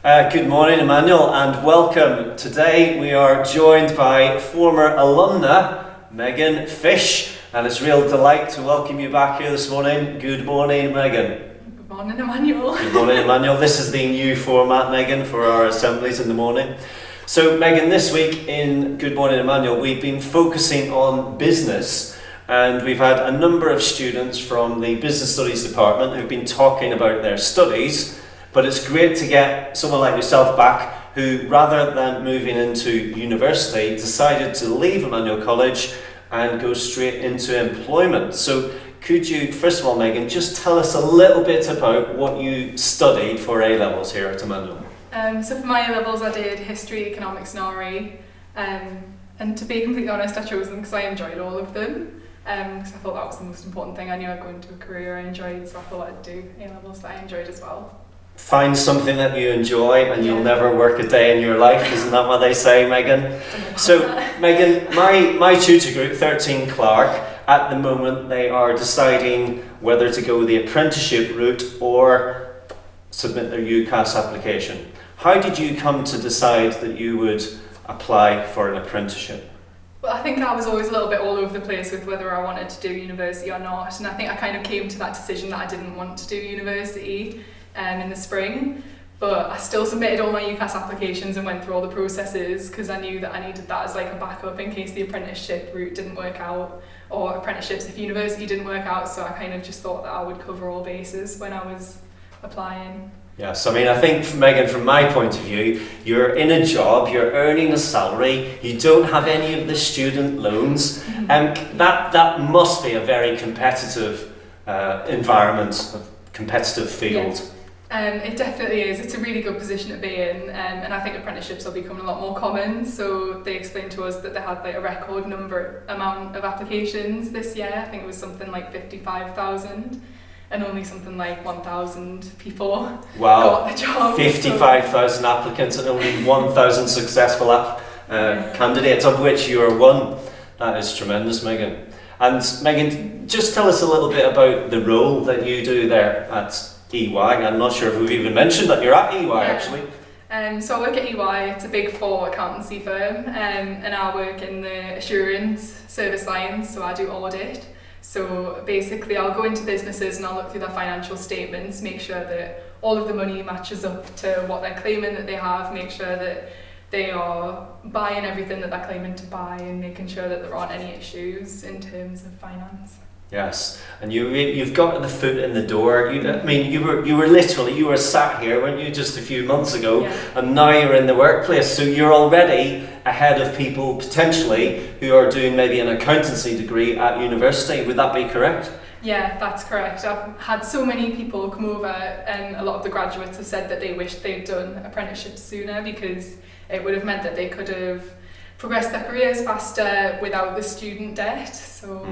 Good morning, Emmanuel, and welcome. Today we are joined by former alumna Megan Fish, and it's a real delight to welcome you back here this morning. Good morning, Megan. Good morning, Emmanuel. Good morning, Emmanuel. This is the new format, Megan, for our assemblies in the morning. So, Megan, this week in Good Morning, Emmanuel, we've been focusing on business, and we've had a number of students from the Business Studies department who've been talking about their studies. But it's great to get someone like yourself back who, rather than moving into university, decided to leave Emmanuel College and go straight into employment. So could you, first of all, Megan, just tell us a little bit about what you studied for A-levels here at Emmanuel? So for my A-levels I did History, Economics and RE. And to be completely honest, I chose them because I enjoyed all of them. Because I thought that was the most important thing. I knew I'd go into a career I enjoyed, so I thought I'd do A-levels that I enjoyed as well. Find something that you enjoy and you'll never work a day in your life, isn't that what they say, Megan? So, Megan, my tutor group, 13 Clark, at the moment they are deciding whether to go the apprenticeship route or submit their UCAS application. How did you come to decide that you would apply for an apprenticeship? Well, I think I was always a little bit all over the place with whether I wanted to do university or not, and I think I kind of came to that decision that I didn't want to do university in the spring, but I still submitted all my UCAS applications and went through all the processes because I knew that I needed that as like a backup in case the apprenticeship route didn't work out, or apprenticeships if university didn't work out. So I kind of just thought that I would cover all bases when I was applying. Yes, I mean, I think, Megan, from my point of view, you're in a job, you're earning a salary, you don't have any of the student loans, and that must be a very competitive environment, a competitive field. Yeah. It definitely is. It's a really good position to be in, and I think apprenticeships are becoming a lot more common. So they explained to us that they had like a record amount of applications this year. I think it was something like 55,000, and only something like 1,000 people got the job. 55,000 applicants and only 1,000 successful candidates, of which you are one. That is tremendous, Megan. And Megan, just tell us a little bit about the role that you do there at EY. I'm not sure if we've even mentioned that you're at EY actually. So I work at EY, it's a big four accountancy firm, and I work in the assurance service line, so I do audit. So basically I'll go into businesses and I'll look through their financial statements, make sure that all of the money matches up to what they're claiming that they have, make sure that they are buying everything that they're claiming to buy, and making sure that there aren't any issues in terms of finance. Yes, and you've got the foot in the door. You were sat here, weren't you, just a few months ago, and now you're in the workplace. So you're already ahead of people potentially who are doing maybe an accountancy degree at university. Would that be correct? Yeah, that's correct. I've had so many people come over, and a lot of the graduates have said that they wished they'd done apprenticeships sooner because it would have meant that they could have progressed their careers faster without the student debt. So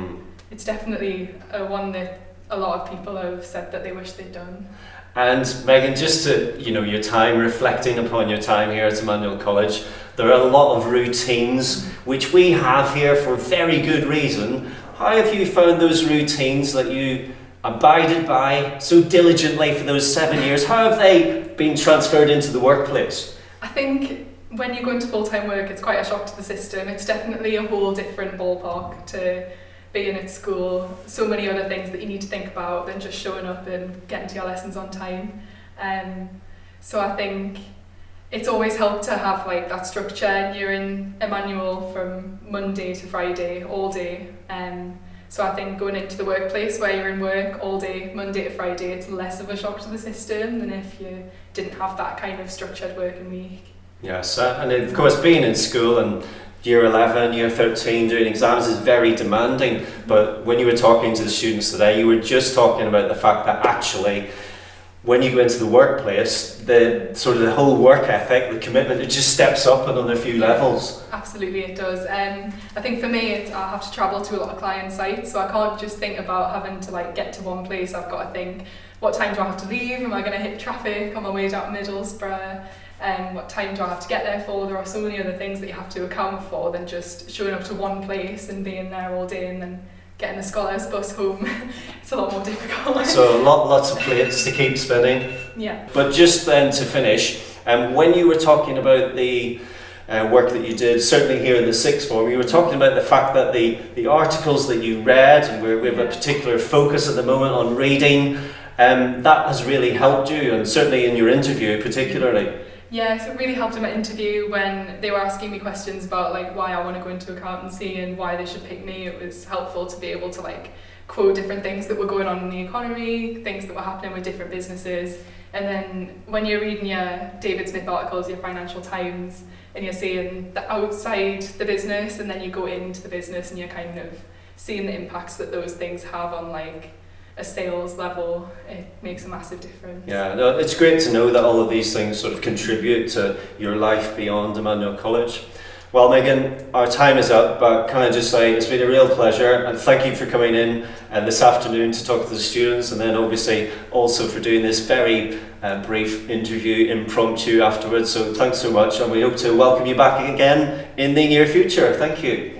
it's definitely one that a lot of people have said that they wish they'd done. And Megan, just to, your time, reflecting upon your time here at Emmanuel College, there are a lot of routines which we have here for very good reason. How have you found those routines that you abided by so diligently for those 7 years? How have they been transferred into the workplace? I think when you go into full-time work, it's quite a shock to the system. It's definitely a whole different ballpark to being at school. So many other things that you need to think about than just showing up and getting to your lessons on time. So I think it's always helped to have like that structure. You're in Emmanuel from Monday to Friday all day. So I think going into the workplace where you're in work all day, Monday to Friday, it's less of a shock to the system than if you didn't have that kind of structured working week. Yes, and of course being in school and year 11, year 13 doing exams is very demanding, but when you were talking to the students today, you were just talking about the fact that actually when you go into the workplace, the whole work ethic, the commitment, it just steps up another few levels. Absolutely it does. I think for me I have to travel to a lot of client sites, so I can't just think about having to get to one place. I've got to think, what time do I have to leave? Am I going to hit traffic on my way down to Middlesbrough? What time do I have to get there for? There are so many other things that you have to account for than just showing up to one place and being there all day and then getting the scholars bus home, it's a lot more difficult. So lots of plates to keep spinning. Yeah. But just then to finish, when you were talking about the work that you did, certainly here in the sixth form, you were talking about the fact that the articles that you read, and we have a particular focus at the moment on reading, that has really helped you, and certainly in your interview particularly. Yeah, so it really helped in my interview when they were asking me questions about like why I want to go into accountancy and why they should pick me. It was helpful to be able to like quote different things that were going on in the economy, things that were happening with different businesses. And then when you're reading your David Smith articles, your Financial Times, and you're seeing the outside the business, and then you go into the business and you're kind of seeing the impacts that those things have on like a sales level, it makes a massive difference. Yeah, no, it's great to know that all of these things sort of contribute to your life beyond Emmanuel College. Well, Megan, our time is up, but can I just say it's been a real pleasure, and thank you for coming in this afternoon to talk to the students, and then obviously also for doing this very brief interview impromptu afterwards. So thanks so much, and we hope to welcome you back again in the near future. Thank you.